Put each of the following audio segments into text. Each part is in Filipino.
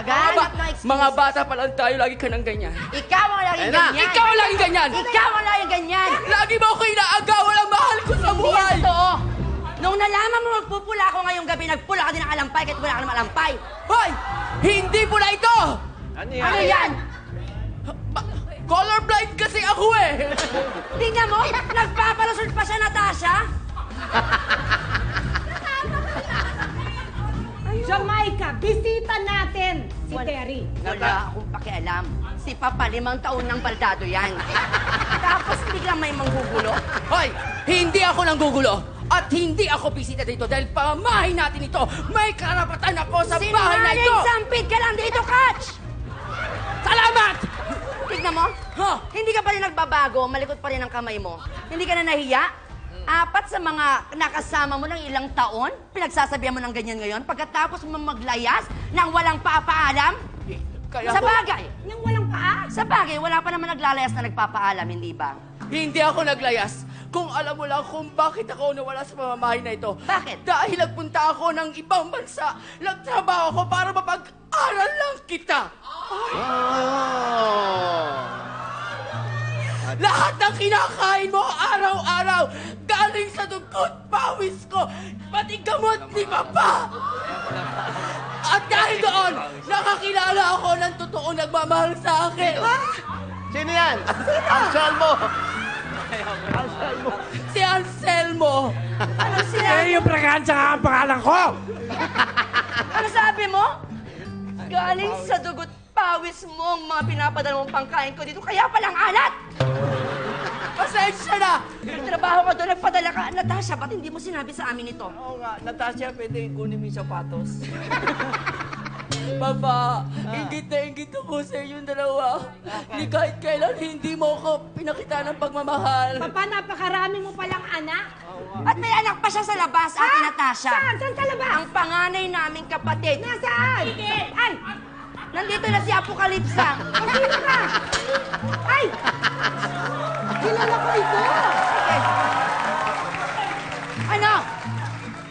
Naghahanap ng excuse. Mga bata pa lang tayo, lagi ka nang ganyan. Ikaw ang laging ganyan. Ikaw ang laging ganyan. Ikaw ang laging ganyan. Lagi mo ako inaagaw, walang mahal ko sa Hindi buhay. yan totoo. Nung nalaman mo magpupula ako ngayong gabi, nagpula ka din ng alampay kahit wala ka naman alampay. Hoy! Hindi pula ito! Ano yan? Colorblind kasi ako eh! Tingnan mo, nagpapalusot pa siya, Natasha. Jamaica, bisita natin si Terry. Wala akong pakialam. Si Papa, 5 taon ng baldado yan. Tapos biglang may manggugulo. Hoy! Hindi ako nanggugulo! At hindi ako bisita dito dahil pamamahay natin ito. May karapatan ako sa bahay na ito! Sinungaling sampit ka lang dito, Catch! Salamat! Tignan mo, hindi ka pa rin nagbabago, malikot pa rin ang kamay mo. Hindi ka na nahiya? 4 sa mga nakasama mo ng ilang taon, pinagsasabihan mo ng ganyan ngayon, pagkatapos mo maglayas nang walang papaalam? Kaya Sa bagay, Nang walang paa? sa bagay, wala pa naman naglalayas na nagpapaalam, hindi ba? Hindi ako naglayas. Kung alam mo lang kung bakit ako nawala sa pamamahay na ito. Bakit? Dahil nagpunta ako ng ibang bansa. Nagtrabaho ako para mapag-aral lang kita. Lahat ng kinakain mo araw-araw galing sa dugot pawis ko. Pati gamot ni Papa. At dahil doon, nakakilala ako ng totoong nagmamahal sa akin. Sino yan? Anselmo! Si Anselmo. Ano sila? Yung fragansya nga ang pangalan ko! Ano sabi mo? Galing sa dugot pawis mo ang mga pinapadala mong pangkain ko dito, kaya palang alat! Pasensya na. Nagtrabaho ka doon, nagpadala ka. Natasha, ba't hindi mo sinabi sa amin ito? Oo nga, Natasha, pwede kunin mo yung sapatos. Papa, ingit na ingit ako sa inyong dalawa. Ni kahit kailan hindi mo ako pinakita ng pagmamahal. Papa, napakarami mo palang anak. At may anak pa siya sa labas, Ate Natasha. Saan? Saan sa labas? Ang panganay naming kapatid. Nasaan? Ay! Nandito na si Apokalipsa. Sino ka? Ay! Kilala ko ito! Ano?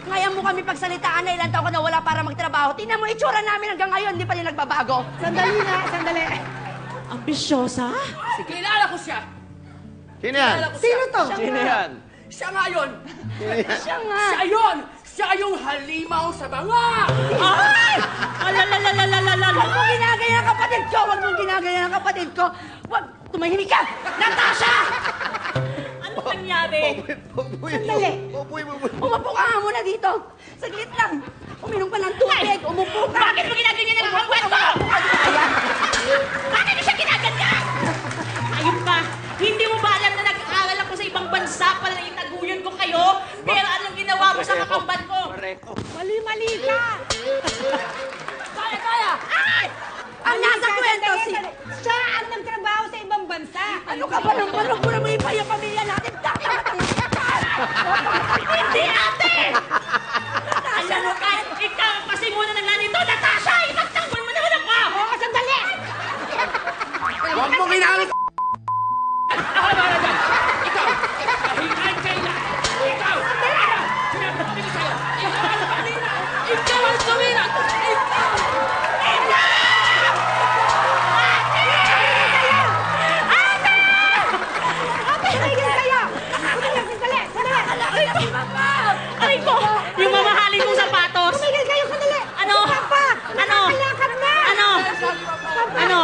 Ngayon mo kami pagsalitaan na ilang taon ka na wala para magtrabaho. Tingnan mo, itsura namin hanggang ngayon, hindi pa rin nagbabago. Sandali na, sandali. Ambisyosa? Kilala ko siya. Sino yan? Kilala ko Sino siya. to? Sino yan? Siya nga yun. Siya nga. Siya yun. Siya yung halimaw sa banga. Ay! Huwag mong ginagaya ng kapatid ko! Huwag mong ginagaya ng kapatid ko! Huwag! Tumahimik ka! Natasha! Ano nangyari? Sandali. Umupo ka nga muna dito. Saglit lang. Uminom ka ng tubig. Umupo ka. Bakit mo ginaganyan ang kapatid ko? Ayan. Bakit mo siya ginaganyan? Ayun ka, hindi mo ba alam na nag-aaral ako sa ibang bansa para na itaguyan ko kayo? Pero anong ginawa mo sa kakambal ko? Mali-mali ka! Kaya! Ay! Ang nasa kwento si... Siya ang nagtrabaho sa ibang bansa. Ano ka ba nang parang mo na mo iba yung pamilya natin? Hindi, ate! Alam mo ka, ikaw kasi muna naglalito. Natasha, ipagtanggol mo naman ako! Oo, sandali! Huwag mo ginamit. Ako na ba dyan? Ikaw! Dahil kahit kailan, ikaw! Sinabi ko sa'yo, ikaw ang pamilya! Ikaw ang sumirat! Ikaw! Tumigil kayo! Sandali! Sandali! Aray ko! Yung mamahalin mong sapatos! Tumigil kayo! Sandali! Ano? Papa! Ano? Nakakalakad na! Ano? Ano?